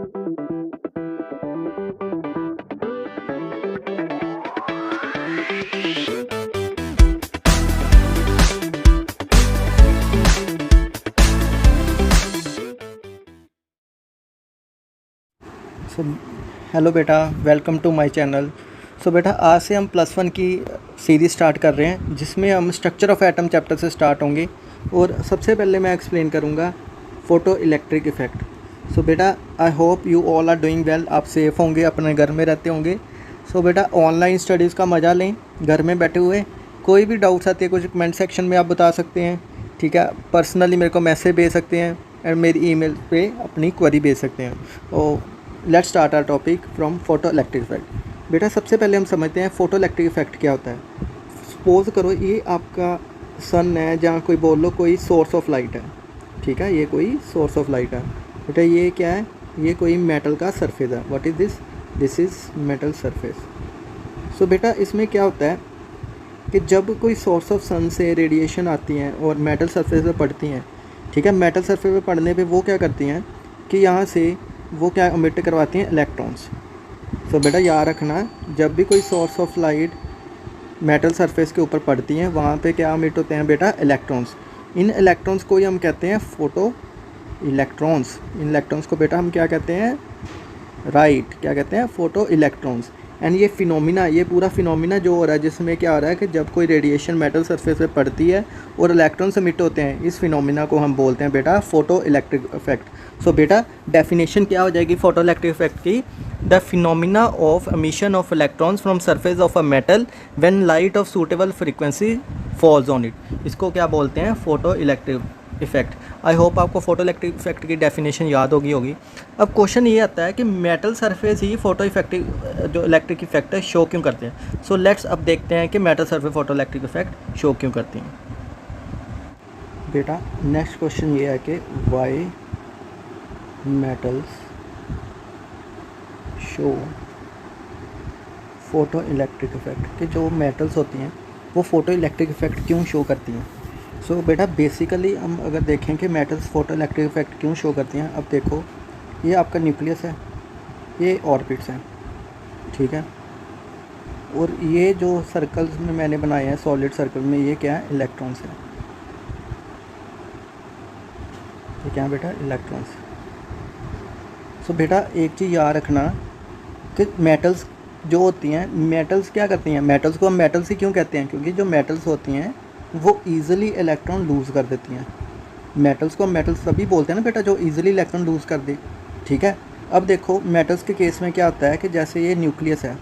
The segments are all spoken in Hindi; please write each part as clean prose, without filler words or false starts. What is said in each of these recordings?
सो हेलो बेटा, वेलकम टू माय चैनल। सो बेटा, आज से हम +1 की सीरीज़ स्टार्ट कर रहे हैं, जिसमें हम स्ट्रक्चर ऑफ एटम चैप्टर से स्टार्ट होंगे। और सबसे पहले मैं एक्सप्लेन करूँगा फ़ोटो इलेक्ट्रिक इफ़ेक्ट। सो बेटा, I hope you all are doing well. आप सेफ़ होंगे, अपने घर में रहते होंगे। सो बेटा, ऑनलाइन स्टडीज़ का मज़ा लें घर में बैठे हुए। कोई भी डाउट्स आते हैं कुछ कमेंट सेक्शन में आप बता सकते हैं, ठीक है। पर्सनली मेरे को मैसेज भेज सकते हैं और मेरी ईमेल पे अपनी क्वेरी भेज सकते हैं। और let's start our topic from photo electric effect. बेटा, सबसे पहले हम समझते हैं फोटो इलेक्ट्रिक इफेक्ट क्या होता है। सपोज करो ये आपका सन है, जहाँ कोई बोल लो कोई सोर्स ऑफ लाइट है, ठीक है। ये कोई सोर्स ऑफ लाइट है बेटा। ये क्या है? ये कोई मेटल का सरफेस है। What is this? This is metal surface. So बेटा, इसमें क्या होता है कि जब कोई सोर्स ऑफ सन से रेडिएशन आती हैं और मेटल सरफेस पे पड़ती हैं, ठीक है। मेटल सरफेस पे पड़ने पे वो क्या करती हैं कि यहाँ से वो क्या एमिट करवाती हैं? इलेक्ट्रॉन्स। सो बेटा, याद रखना, जब भी कोई source of light metal surface के ऊपर पड़ती हैं, वहाँ पे क्या एमिट होते हैं बेटा? इलेक्ट्रॉन्स। इन इलेक्ट्रॉन्स को ही हम कहते हैं फोटो इलेक्ट्रॉन्स। इन इलेक्ट्रॉन्स को बेटा हम क्या कहते हैं? राइट, क्या कहते हैं? Photo electrons. एंड ये फिनोमिना, ये पूरा फिनोमिना जो हो रहा है, जिसमें क्या हो रहा है कि जब कोई रेडिएशन मेटल सरफेस पे पड़ती है और इलेक्ट्रॉन्स एमिट होते हैं, इस फिनोमिना को हम बोलते हैं बेटा फोटो इलेक्ट्रिक इफेक्ट। सो बेटा, डेफिनेशन क्या हो जाएगी फोटो इलेक्ट्रिक इफेक्ट की? The phenomena of emission of electrons from surface of a metal when light of suitable frequency falls on it. इसको क्या बोलते हैं? Photo electric effect. I hope आपको फोटो इलेक्ट्रिक इफेक्ट की डेफिनेशन याद होगी। अब क्वेश्चन ये आता है कि मेटल सरफेस ही फोटो इफेक्टिव जो इलेक्ट्रिक इफेक्ट है शो क्यों करते हैं। सो लेट्स अब देखते हैं कि metal surface photo electric effect show क्यों करती हैं। बेटा, नेक्स्ट क्वेश्चन ये है कि why metals show photo electric effect, कि जो मेटल्स होती हैं वो फोटो इलेक्ट्रिक इफेक्ट क्यों शो करती हैं। सो बेटा, बेसिकली हम अगर देखें कि मेटल्स फोटो इलेक्ट्रिक इफेक्ट क्यों शो करती हैं। अब देखो, ये आपका न्यूक्लियस है, ये ऑर्बिट्स हैं, ठीक है। और ये जो सर्कल्स में मैंने बनाए हैं सॉलिड सर्कल में, ये क्या है? इलेक्ट्रॉन्स हैं। ये क्या है बेटा? इलेक्ट्रॉन्स। सो बेटा, एक चीज़ याद रखना कि मेटल्स जो होती हैं, मेटल्स क्या करती हैं? मेटल्स को हम मेटल्स ही क्यों कहते हैं? क्योंकि जो मेटल्स होती हैं वो ईज़िली इलेक्ट्रॉन लूज़ कर देती हैं। मेटल्स को हम मेटल्स तभी बोलते हैं ना बेटा, जो ईज़िली इलेक्ट्रॉन लूज़ कर दे, ठीक है। अब देखो, मेटल्स के केस में क्या होता है कि जैसे ये न्यूक्लियस है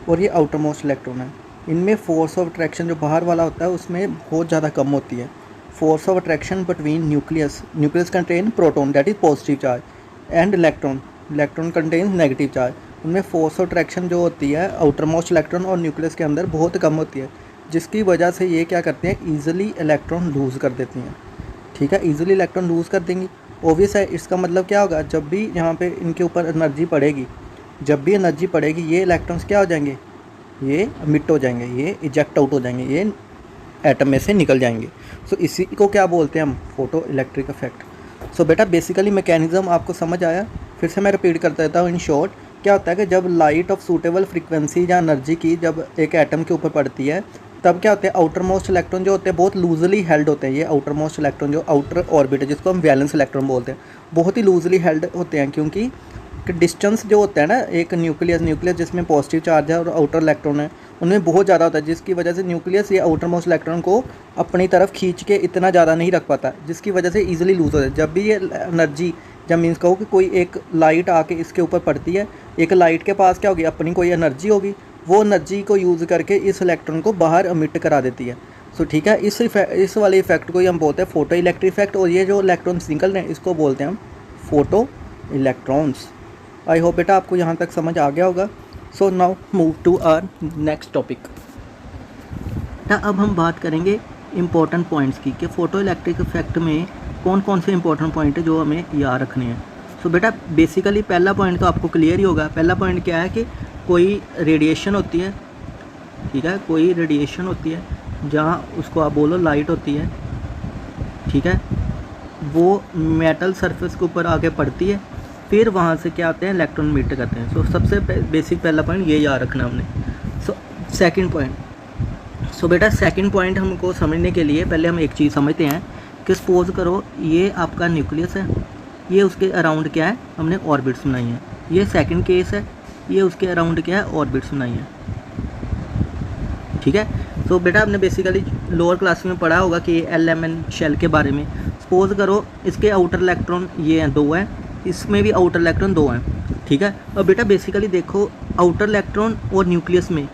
और ये आउटर मोस्ट इलेक्ट्रॉन है, इनमें फोर्स ऑफ अट्रैक्शन जो बाहर वाला होता है उसमें बहुत ज़्यादा कम होती है। Force of attraction between nucleus contain proton that is positive charge and electron contain negative charge. उनमें फोर्स ऑफ अट्रैक्शन जो होती है आउटर मोस्ट इलेक्ट्रॉन और न्यूक्लियस के अंदर बहुत कम होती है, जिसकी वजह से ये क्या करते हैं? ईज़िली इलेक्ट्रॉन लूज़ कर देती हैं, ठीक है। ईज़िली इलेक्ट्रॉन लूज़ कर देंगी, ऑब्वियस है। इसका मतलब क्या होगा? जब भी यहाँ पे इनके ऊपर एनर्जी पड़ेगी, जब भी एनर्जी पड़ेगी, ये इलेक्ट्रॉन्स क्या हो जाएंगे? ये एमिट हो जाएंगे, ये इजेक्ट आउट हो जाएंगे, ये एटम में से निकल जाएंगे। सो इसी को क्या बोलते हैं हम? Photo electric effect. सो बेटा, बेसिकली मैकेनिज्म आपको समझ आया? फिर से मैं रिपीट कर देता हूँ। इन शॉर्ट, क्या होता है कि जब लाइट ऑफ सूटेबल फ्रीक्वेंसी या एनर्जी की जब एक एटम के ऊपर पड़ती है, तब क्या होते हैं? आउटर मोस्ट इलेक्ट्रॉन जो होते हैं बहुत लूजली हेल्ड होते हैं। ये आउटर मोस्ट इलेक्ट्रॉन जो आउटर ऑर्बिट है, जिसको हम वैलेंस इलेक्ट्रॉन बोलते हैं, बहुत ही लूजली हेल्ड होते हैं। क्योंकि डिस्टेंस जो होता है ना, एक न्यूक्लियस जिसमें पॉजिटिव चार्ज है और आउटर इलेक्ट्रॉन है, उनमें बहुत ज़्यादा होता है, जिसकी वजह से न्यूक्लियस ये आउटर मोस्ट इलेक्ट्रॉन को अपनी तरफ खींच के इतना ज़्यादा नहीं रख पाता, जिसकी वजह से ईजिली लूज होता है। जब भी ये एनर्जी, जब मीन्स कहो कि कोई एक लाइट आके इसके ऊपर पड़ती है, एक लाइट के पास क्या होगी? अपनी कोई एनर्जी होगी, वो एनर्जी को यूज़ करके इस इलेक्ट्रॉन को बाहर एमिट करा देती है। सो ठीक है, इस वाले इफेक्ट को ही हम बोलते हैं फोटो इलेक्ट्रिक इफेक्ट। और ये जो इलेक्ट्रॉन्स निकल रहे हैं, इसको बोलते हैं हम फोटो इलेक्ट्रॉन्स। आई होप बेटा आपको यहाँ तक समझ आ गया होगा। So now move to our next topic. अब हम बात करेंगे इम्पोर्टेंट पॉइंट्स की, कि फ़ोटो इलेक्ट्रिक इफेक्ट में कौन कौन से इंपॉर्टेंट पॉइंट है जो हमें याद रखने हैं। सो बेटा, बेसिकली पहला पॉइंट तो आपको क्लियर ही होगा। पहला पॉइंट क्या है कि कोई रेडिएशन होती है, ठीक है, कोई रेडिएशन होती है जहाँ उसको आप बोलो लाइट होती है, ठीक है, वो मेटल सरफेस के ऊपर आके पड़ती है, फिर वहाँ से क्या आते हैं, इलेक्ट्रॉन मिट करते हैं। सो सबसे बेसिक पहला पॉइंट ये याद रखना हमने। सो सेकंड पॉइंट, सो बेटा सेकंड पॉइंट हमको समझने के लिए पहले हम एक चीज़ समझते हैं कि सपोज करो ये आपका न्यूक्लियस है, ये उसके अराउंड क्या है, हमने ऑर्बिट्स बनाई है। ये सेकंड केस है, ये उसके अराउंड क्या है, ऑर्बिट्स बनाई है। ठीक है। तो बेटा आपने बेसिकली लोअर क्लास में पढ़ा होगा कि एलएमएन शेल के बारे में। सपोज करो इसके आउटर इलेक्ट्रॉन ये हैं 2 हैं, इसमें भी आउटर इलेक्ट्रॉन 2 हैं। ठीक है। और बेटा बेसिकली देखो आउटर इलेक्ट्रॉन और न्यूक्लियस में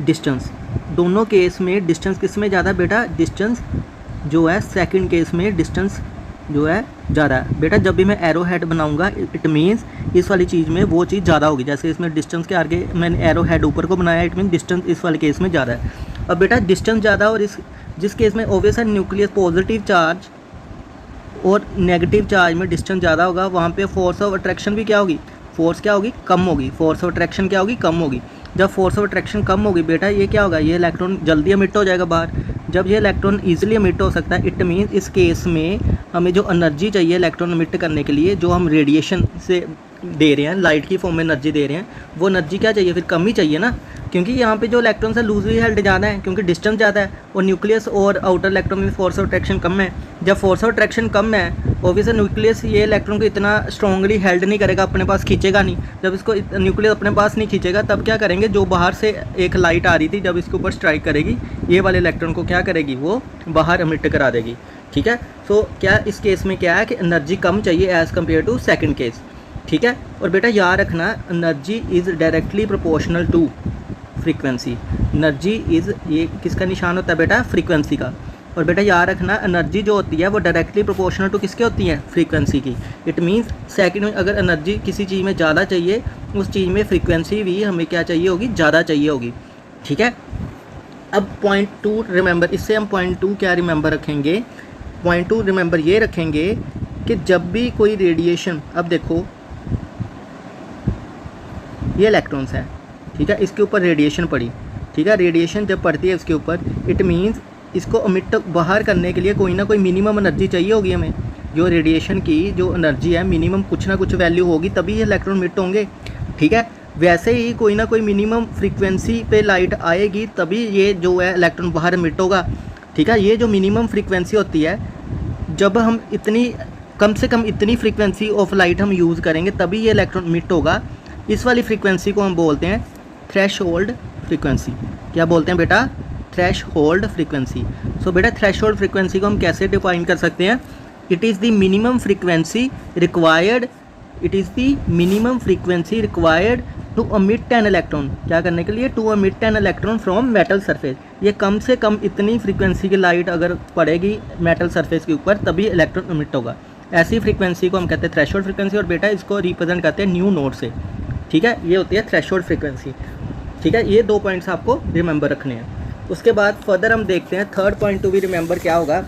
डिस्टेंस, दोनों केस में डिस्टेंस किस में ज़्यादा है बेटा, डिस्टेंस जो है सेकंड केस में डिस्टेंस जो है ज़्यादा है। बेटा जब भी मैं एरो हेड बनाऊंगा इट मीन्स इस वाली चीज़ में वो चीज़ ज़्यादा होगी। जैसे इसमें डिस्टेंस के आगे मैंने एरो हेड ऊपर को बनाया, इट मीन डिस्टेंस इस वाले केस में ज़्यादा है। अब बेटा डिस्टेंस ज़्यादा और इस जिस केस में ऑब्वियस है न्यूक्लियस पॉजिटिव चार्ज और नेगेटिव चार्ज में डिस्टेंस ज़्यादा होगा, वहाँ पे फोर्स ऑफ अट्रैक्शन भी क्या होगी, फोर्स क्या होगी, कम होगी। फोर्स ऑफ अट्रैक्शन क्या होगी, कम होगी। जब फोर्स ऑफ अट्रैक्शन कम होगी बेटा ये क्या होगा, ये इलेक्ट्रॉन जल्दी एमिट हो जाएगा बाहर। जब ये इलेक्ट्रॉन ईजिली एमिट हो सकता है इट मीन्स इस केस में हमें जो एनर्जी चाहिए इलेक्ट्रॉन एमिट करने के लिए, जो हम रेडिएशन से दे रहे हैं, लाइट की फॉर्म में एनर्जी दे रहे हैं, वो एनर्जी क्या चाहिए, फिर कम ही चाहिए ना, क्योंकि यहाँ पे जो इलेक्ट्रॉन्स है लूजली हेल्ड ज़्यादा है क्योंकि डिस्टेंस ज़्यादा है और न्यूक्लियस और आउटर इलेक्ट्रॉन में फोर्स ऑफ अट्रैक्शन कम है। जब फोर्स ऑफ अट्रैक्शन कम है ऑब्वियसली न्यूक्लियस ये इलेक्ट्रॉन को इतना स्ट्रांगली हेल्ड नहीं करेगा, अपने पास खींचेगा नहीं। जब इसको न्यूक्लियस अपने पास नहीं खींचेगा तब क्या करेंगे, जो बाहर से एक लाइट आ रही थी जब इसके ऊपर स्ट्राइक करेगी ये वाले इलेक्ट्रॉन को क्या करेगी, वो बाहर एमिट करा देगी। ठीक है। सो क्या इस केस में क्या है कि एनर्जी कम चाहिए as compare to second case. ठीक है। और बेटा याद रखना energy is directly proportional to frequency. Energy is ये किसका निशान होता है बेटा, फ्रीक्वेंसी का। और बेटा याद रखना एनर्जी जो होती है वो डायरेक्टली प्रोपोर्शनल टू किसके होती है, फ्रीक्वेंसी की। इट मीन्स सेकंड में अगर एनर्जी किसी चीज़ में ज़्यादा चाहिए उस चीज़ में फ्रीक्वेंसी भी हमें क्या चाहिए होगी, ज़्यादा चाहिए होगी। ठीक है। अब पॉइंट 2 रिमेंबर, इससे हम पॉइंट 2 क्या रिमेंबर रखेंगे, पॉइंट 2 रिमेंबर ये रखेंगे कि जब भी कोई रेडिएशन, अब देखो ये इलेक्ट्रॉन्स है, ठीक है, इसके ऊपर रेडिएशन पड़ी। ठीक है। रेडिएशन जब पड़ती है इसके ऊपर इट मीन्स इसको एमिट बाहर करने के लिए कोई ना कोई मिनिमम एनर्जी चाहिए होगी हमें। जो रेडिएशन की जो एनर्जी है मिनिमम कुछ ना कुछ वैल्यू होगी तभी ये इलेक्ट्रॉन एमिट होंगे। ठीक है। वैसे ही कोई ना कोई मिनिमम फ्रीक्वेंसी पे लाइट आएगी तभी ये जो है इलेक्ट्रॉन बाहर एमिट होगा। ठीक है। ये जो मिनिमम फ्रीक्वेंसी होती है, जब हम इतनी कम से कम इतनी फ्रीक्वेंसी ऑफ लाइट हम यूज़ करेंगे तभी ये इलेक्ट्रॉन एमिट होगा। इस वाली फ्रीक्वेंसी को हम बोलते हैं थ्रेशोल्ड फ्रीक्वेंसी। क्या बोलते हैं बेटा, थ्रेशोल्ड फ्रीक्वेंसी। सो बेटा थ्रेशोल्ड फ्रीक्वेंसी को हम कैसे डिफाइन कर सकते हैं, it is the minimum frequency required, it is the minimum frequency required to emit an electron. क्या करने के लिए, to emit an electron from metal surface. ये कम से कम इतनी फ्रीक्वेंसी की लाइट अगर पड़ेगी मेटल सरफेस के ऊपर तभी इलेक्ट्रॉन एमिट होगा। ऐसी फ्रीक्वेंसी को हम कहते हैं थ्रेशोल्ड फ्रीक्वेंसी। और बेटा इसको रिप्रेजेंट करते हैं न्यू नोड से। ठीक है। ये होती है थ्रेशोल्ड फ्रीक्वेंसी। ठीक है। ये 2 पॉइंट्स आपको रिमेंबर रखने हैं। उसके बाद फर्दर हम देखते हैं थर्ड पॉइंट टू भी रिमेंबर क्या होगा,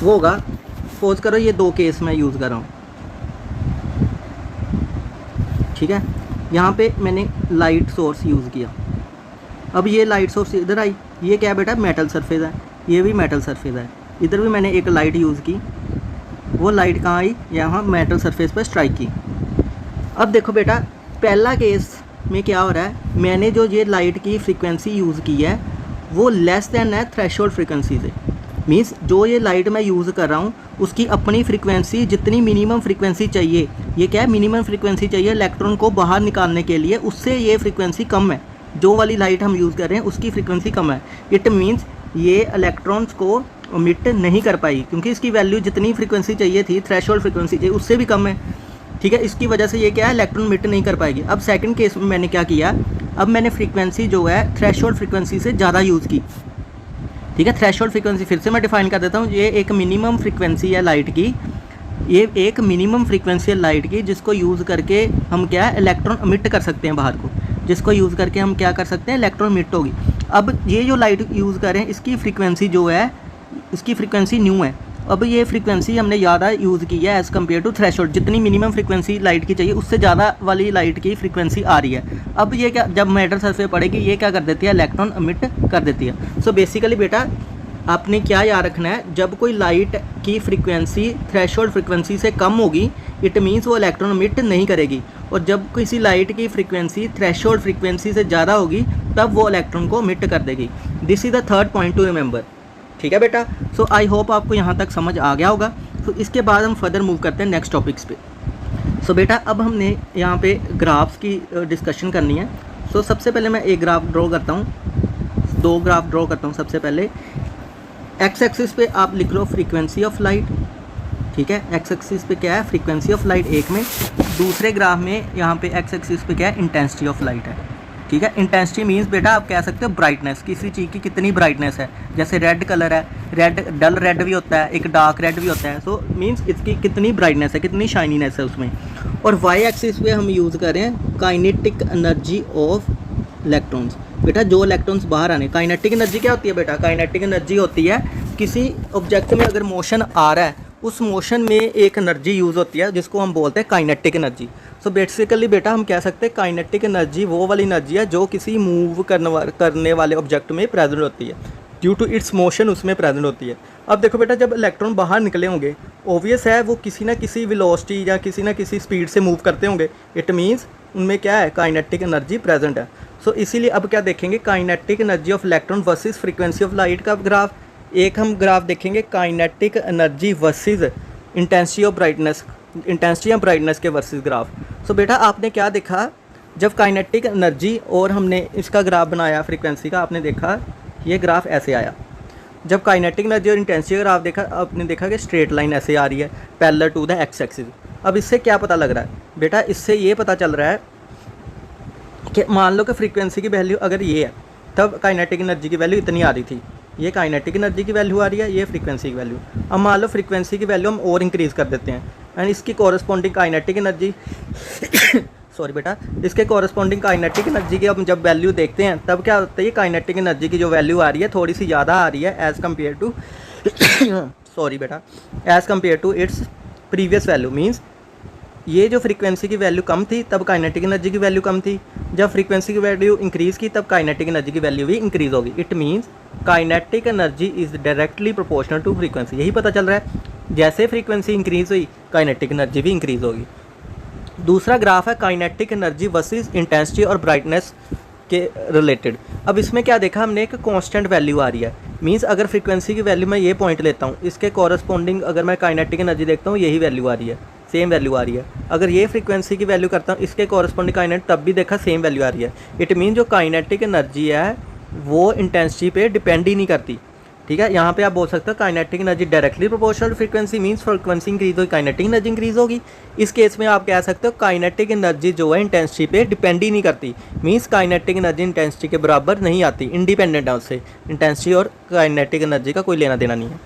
वो होगा सपोज करो ये 2 केस मैं यूज़ कर रहा हूँ। ठीक है। यहाँ पे मैंने लाइट सोर्स यूज़ किया। अब ये लाइट सोर्स इधर आई, ये क्या है बेटा, मेटल सरफेस है, ये भी मेटल सरफेस है। इधर भी मैंने एक लाइट यूज़ की, वो लाइट कहाँ आई, यहाँ मेटल सरफेस पर स्ट्राइक की। अब देखो बेटा पहला केस में क्या हो रहा है, मैंने जो ये लाइट की फ्रीक्वेंसी यूज़ की है वो लेस देन है थ्रेशोल्ड फ्रीक्वेंसी से। मीन्स जो ये लाइट मैं यूज़ कर रहा हूँ उसकी अपनी फ्रीक्वेंसी जितनी मिनिमम फ्रीक्वेंसी चाहिए, ये क्या है, मिनिमम फ्रीक्वेंसी चाहिए इलेक्ट्रॉन को बाहर निकालने के लिए, उससे ये फ्रीक्वेंसी कम है। जो वाली लाइट हम यूज़ कर रहे हैं उसकी फ्रीक्वेंसी कम है। इट मीन्स ये इलेक्ट्रॉन्स को एमिट नहीं कर पाई क्योंकि इसकी वैल्यू जितनी फ्रीक्वेंसी चाहिए थी, थ्रेशोल्ड फ्रीक्वेंसी चाहिए, उससे भी कम है। ठीक है। इसकी वजह से ये क्या है, इलेक्ट्रॉन एमिट नहीं कर पाएगी। अब सेकंड केस में मैंने क्या किया, अब मैंने फ्रीक्वेंसी जो है थ्रेशोल्ड फ्रीक्वेंसी से ज़्यादा यूज़ की। ठीक है। थ्रेशोल्ड फ्रीक्वेंसी फिर से मैं डिफाइन कर देता हूँ, ये एक मिनिमम फ्रीक्वेंसी है लाइट की, ये एक मिनिमम फ्रीक्वेंसी है लाइट की जिसको यूज़ करके हम क्या है, इलेक्ट्रॉन एमिट कर सकते हैं बाहर को, जिसको यूज़ करके हम क्या कर सकते हैं, इलेक्ट्रॉन एमिट होगी। अब ये जो लाइट यूज़ कर रहे हैं इसकी फ्रीक्वेंसी जो है, इसकी फ्रीक्वेंसी न्यू है। अब ये फ्रीक्वेंसी हमने ज़्यादा यूज़ की है एज़ कम्पेयर टू थ्रेशोल्ड, जितनी मिनिमम फ्रीक्वेंसी लाइट की चाहिए उससे ज़्यादा वाली लाइट की फ्रीक्वेंसी आ रही है। अब ये क्या, जब मेटल सरफेस पड़ेगी ये क्या कर देती है, इलेक्ट्रॉन एमिट कर देती है। सो बेसिकली बेटा आपने क्या याद रखना है, जब कोई लाइट की फ्रीक्वेंसी थ्रेशोल्ड फ्रीक्वेंसी से कम होगी इट मीन्स वो इलेक्ट्रॉन इमिट नहीं करेगी, और जब किसी लाइट की फ्रीक्वेंसी थ्रेशोल्ड फ्रीक्वेंसी से ज़्यादा होगी तब वो इलेक्ट्रॉन को इमिट कर देगी। This is the third point two remember. ठीक है बेटा, सो आई होप आपको यहाँ तक समझ आ गया होगा। तो इसके बाद हम फर्दर मूव करते हैं नेक्स्ट टॉपिक्स पे। सो बेटा अब हमने यहाँ पे ग्राफ्स की डिस्कशन करनी है। सो सबसे पहले मैं एक ग्राफ ड्रॉ करता हूँ, दो ग्राफ ड्रॉ करता हूँ। सबसे पहले एक्स एक्सिस पे आप लिख लो फ्रीक्वेंसी ऑफ लाइट। ठीक है, एक्स एक्सिस पे क्या है, फ्रीक्वेंसी ऑफ लाइट एक में। दूसरे ग्राफ में यहाँ पे एक्स एक्सिस पे क्या है, इंटेंसिटी ऑफ लाइट है। ठीक है, इंटेंसिटी मीन्स बेटा आप कह सकते हो ब्राइटनेस, किसी चीज़ की कितनी ब्राइटनेस है। जैसे रेड कलर है, रेड डल रेड भी होता है, एक डार्क रेड भी होता है। सो मीन्स इसकी कितनी ब्राइटनेस है, कितनी शाइनीनेस है उसमें। और वाई एक्सिस पे हम यूज़ कर रहे हैं काइनेटिक एनर्जी ऑफ इलेक्ट्रॉन्स। बेटा जो इलेक्ट्रॉन्स बाहर आने, काइनेटिक एनर्जी क्या होती है बेटा, काइनेटिक एनर्जी होती है किसी ऑब्जेक्ट में अगर मोशन आ रहा है उस मोशन में एक एनर्जी यूज़ होती है जिसको हम बोलते हैं काइनेटिक एनर्जी। सो बेसिकली बेटा हम कह सकते हैं काइनेटिक एनर्जी वो वाली एनर्जी है जो किसी मूव करने वाले ऑब्जेक्ट में प्रेजेंट होती है, ड्यू टू इट्स मोशन उसमें प्रेजेंट होती है। अब देखो बेटा जब इलेक्ट्रॉन बाहर निकले होंगे ऑब्वियस है वो किसी ना किसी वेलोसिटी या किसी ना किसी स्पीड से मूव करते होंगे, इट मीन्स उनमें क्या है, काइनेटिक एनर्जी प्रेजेंट है। सो इसीलिए अब क्या देखेंगे, kinetic energy of electron versus frequency of light का ग्राफ। एक हम ग्राफ देखेंगे kinetic energy versus intensity of brightness, intensity of brightness के वर्सेस ग्राफ। सो बेटा आपने क्या देखा, जब काइनेटिक एनर्जी और हमने इसका ग्राफ बनाया फ्रीक्वेंसी का, आपने देखा ये ग्राफ ऐसे आया। जब काइनेटिक एनर्जी और इंटेंसिटी का ग्राफ देखा आपने देखा कि स्ट्रेट लाइन ऐसे आ रही है parallel to the X axis. अब इससे क्या पता लग रहा है बेटा, इससे ये पता चल रहा है कि मान लो कि फ्रीक्वेंसी की वैल्यू अगर ये है तब काइनेटिक एनर्जी की वैल्यू इतनी आ रही थी, ये काइनेटिक एनर्जी की वैल्यू आ रही है, ये फ्रीक्वेंसी की वैल्यू। अब मान लो फ्रीक्वेंसी की वैल्यू हम और इंक्रीज़ कर देते हैं एंड इसकी कॉरस्पॉन्डिंग काइनेटिक एनर्जी सॉरी बेटा, इसके कॉरस्पॉन्डिंग काइनेटिक एनर्जी की हम जब वैल्यू देखते हैं तब क्या होता है, काइनेटिक एनर्जी की जो वैल्यू आ रही है थोड़ी सी ज़्यादा आ रही है एज़ कम्पेयर टू सॉरी बेटा, as compare to its previous value. Means ये जो फ्रीक्वेंसी की वैल्यू कम थी तब काइनेटिक एनर्जी की वैल्यू कम थी, जब फ्रीक्वेंसी की वैल्यू इंक्रीज़ की तब काइनेटिक एनर्जी की वैल्यू भी इंक्रीज़ होगी। It means kinetic energy is directly proportional to frequency. यही पता चल रहा है, जैसे फ्रीक्वेंसी इंक्रीज़ हुई काइनेटिक एनर्जी भी इंक्रीज़ होगी। दूसरा ग्राफ है काइनेटिक एनर्जी वर्सेस इंटेंसिटी और ब्राइटनेस के रिलेटेड। अब इसमें क्या देखा हमने, एक कांस्टेंट वैल्यू आ रही है। मींस अगर फ्रीक्वेंसी की वैल्यू मैं ये पॉइंट लेता हूँ, इसके कॉरस्पॉन्डिंग अगर मैं काइनेटिक एनर्जी देखता हूँ यही वैल्यू आ रही है, सेम वैल्यू आ रही है। अगर ये फ्रीक्वेंसी की वैल्यू करता हूँ इसके कॉरस्पॉन्डिंग काइनेटिक, तब भी देखा सेम वैल्यू आ रही है। इट मीन जो काइनेटिक एनर्जी है वो इंटेंसिटी पे डिपेंड ही नहीं करती। ठीक है, यहाँ पे आप बोल सकते हो kinetic energy directly proportional frequency, means frequency increase होगी काइनेटिक एनर्जी इंक्रीज होगी। इस केस में आप कह सकते हो काइनेटिक एनर्जी जो है इंटेंसिटी पे डिपेंड ही नहीं करती, मींस काइनेटिक एनर्जी इंटेंसिटी के बराबर नहीं आती, इंडिपेंडेंट है उससे। इंटेंसिटी और काइनेटिक एनर्जी का कोई लेना देना नहीं है।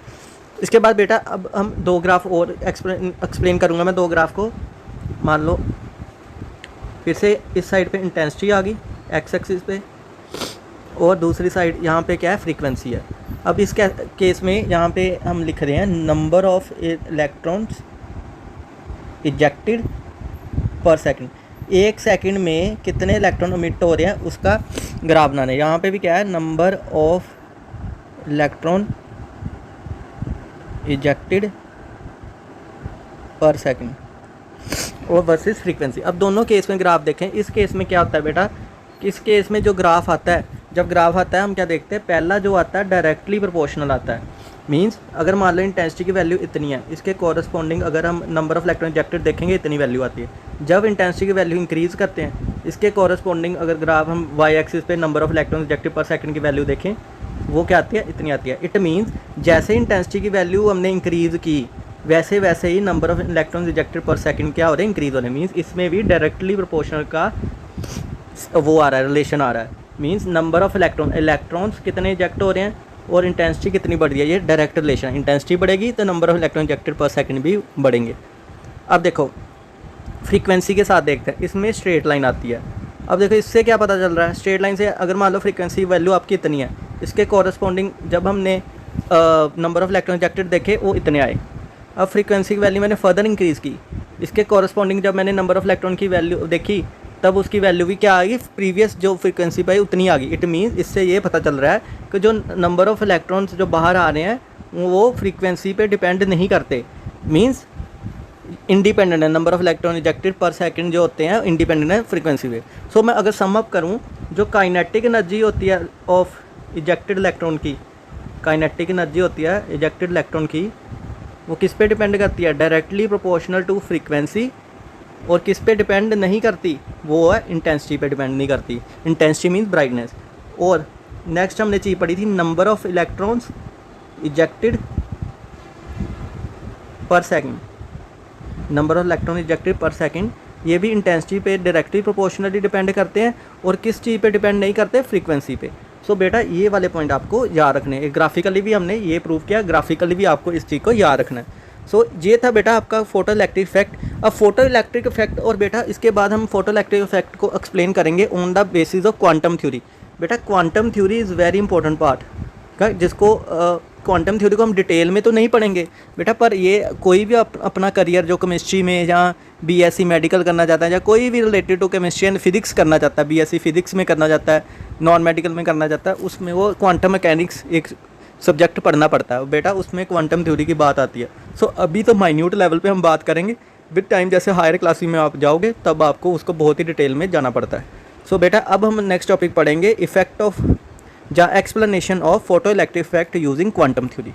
इसके बाद बेटा अब हम दो ग्राफ और एक्सप्लेन करूँगा मैं दो ग्राफ को। मान लो फिर से इस साइड पे इंटेंसिटी आ गई एक्स एक्सिस पे और दूसरी साइड यहाँ पे क्या है, फ्रीक्वेंसी है। अब इस केस में यहाँ पे हम लिख रहे हैं नंबर ऑफ इलेक्ट्रॉन्स इजेक्टेड पर सेकंड। एक सेकंड में कितने इलेक्ट्रॉन इमिट हो रहे हैं उसका ग्राफ बनाना है। यहाँ पे भी क्या है, नंबर ऑफ इलेक्ट्रॉन इजेक्टेड पर सेकंड और वर्सेस फ्रीक्वेंसी। अब दोनों केस में ग्राफ देखें। इस केस में क्या होता है बेटा, इस केस में जो ग्राफ आता है, जब ग्राफ आता है हम क्या देखते हैं, पहला जो आता है डायरेक्टली प्रोपोर्शनल आता है। मींस अगर मान लो इंटेंसिटी की वैल्यू इतनी है, इसके कॉरस्पॉन्डिंग अगर हम नंबर ऑफ इलेक्ट्रॉन इजेक्टेड देखेंगे इतनी वैल्यू आती है। जब इंटेंसिटी की वैल्यू इंक्रीज़ करते हैं इसके कॉरस्पॉन्डिंग अगर ग्राफ हम वाई एक्सिस पे नंबर ऑफ इलेक्ट्रॉन इजेक्टेड पर सेकंड की वैल्यू देखें वो क्या आती है, इतनी आती है। इट मीन्स जैसे इंटेंसिटी की वैल्यू हमने इंक्रीज़ की वैसे वैसे ही नंबर ऑफ इलेक्ट्रॉन इजेक्टेड पर सेकंड क्या हो रहे हैं, इंक्रीज़ हो रहे हैं। मीन्स इसमें भी डायरेक्टली प्रोपोर्शनल का वो आ रहा है, रिलेशन आ रहा है। मीन्स नंबर ऑफ इलेक्ट्रॉन्स कितने इजेक्ट हो रहे हैं और इंटेंसिटी कितनी बढ़ रही है, ये डायरेक्ट रिलेशन। इंटेंसिटी बढ़ेगी तो नंबर ऑफ इलेक्ट्रॉन इजेक्टेड पर सेकंड भी बढ़ेंगे। अब देखो फ्रीक्वेंसी के साथ देखते हैं, इसमें स्ट्रेट लाइन आती है। अब देखो इससे क्या पता चल रहा है, स्ट्रेट लाइन से अगर मान लो फ्रीक्वेंसी वैल्यू आपकी इतनी है, इसके कॉरस्पॉन्डिंग जब हमने नंबर ऑफ इलेक्ट्रॉन इजेक्टेड देखे वो इतने आए। अब फ्रीक्वेंसी की वैल्यू मैंने फर्दर इंक्रीज़ की, इसके कॉरस्पॉन्डिंग जब मैंने नंबर ऑफ इलेक्ट्रॉन की वैल्यू देखी तब उसकी वैल्यू भी क्या आ गई, प्रीवियस जो फ्रीक्वेंसी पे उतनी आ गई। इट मीन्स इससे ये पता चल रहा है कि जो नंबर ऑफ़ इलेक्ट्रॉन्स जो बाहर आ रहे हैं वो फ्रीक्वेंसी पे डिपेंड नहीं करते, मीन्स इंडिपेंडेंट है। नंबर ऑफ इलेक्ट्रॉन इजेक्टेड पर सेकंड जो होते हैं इंडिपेंडेंट है फ्रीक्वेंसी पे। सो मैं अगर सम अप करूँ, जो काइनेटिक एनर्जी होती है ऑफ इजेक्टेड इलेक्ट्रॉन की, काइनेटिक एनर्जी होती है इजेक्टेड इलेक्ट्रॉन की, वो किस पे डिपेंड करती है, डायरेक्टली प्रोपोर्शनल टू फ्रीक्वेंसी। और किस पे डिपेंड नहीं करती, वो है इंटेंसिटी पे डिपेंड नहीं करती। Intensity means brightness. और नेक्स्ट हमने चीज़ पढ़ी थी नंबर ऑफ इलेक्ट्रॉन्स इजेक्टेड पर second, number of electron ejected पर सेकंड, ये भी इंटेंसिटी पे डायरेक्टली प्रोपोर्शनली डिपेंड करते हैं। और किस चीज़ पे डिपेंड नहीं करते, फ्रीक्वेंसी पे। सो बेटा ये वाले पॉइंट आपको याद रखने हैं। ग्राफिकली भी हमने ये प्रूव किया, ग्राफिकली भी आपको इस चीज़ को याद रखना है। सो ये था बेटा आपका फोटो इलेक्ट्रिक इफेक्ट। अब फोटो इलेक्ट्रिक इफेक्ट, और बेटा इसके बाद हम फोटो इलेक्ट्रिक इफेक्ट को एक्सप्लेन करेंगे on the basis of quantum theory. बेटा quantum theory is very important part, जिसको क्वांटम थ्योरी को हम डिटेल में तो नहीं पढ़ेंगे बेटा, पर ये कोई भी अपना करियर जो केमिस्ट्री में या बीएससी मेडिकल करना चाहता है, या कोई भी related to chemistry and physics करना चाहता है, बीएससी फिजिक्स में करना चाहता है, नॉन मेडिकल में करना चाहता है, उसमें वो क्वांटम मैकेनिक्स एक सब्जेक्ट पढ़ना पड़ता है बेटा, उसमें क्वांटम थ्योरी की बात आती है। सो अभी तो माइन्यूट लेवल पे हम बात करेंगे, विद टाइम जैसे हायर क्लासेस में आप जाओगे तब आपको उसको बहुत ही डिटेल में जाना पड़ता है। सो बेटा अब हम नेक्स्ट टॉपिक पढ़ेंगे इफेक्ट ऑफ या explanation of photo electric effect using quantum theory.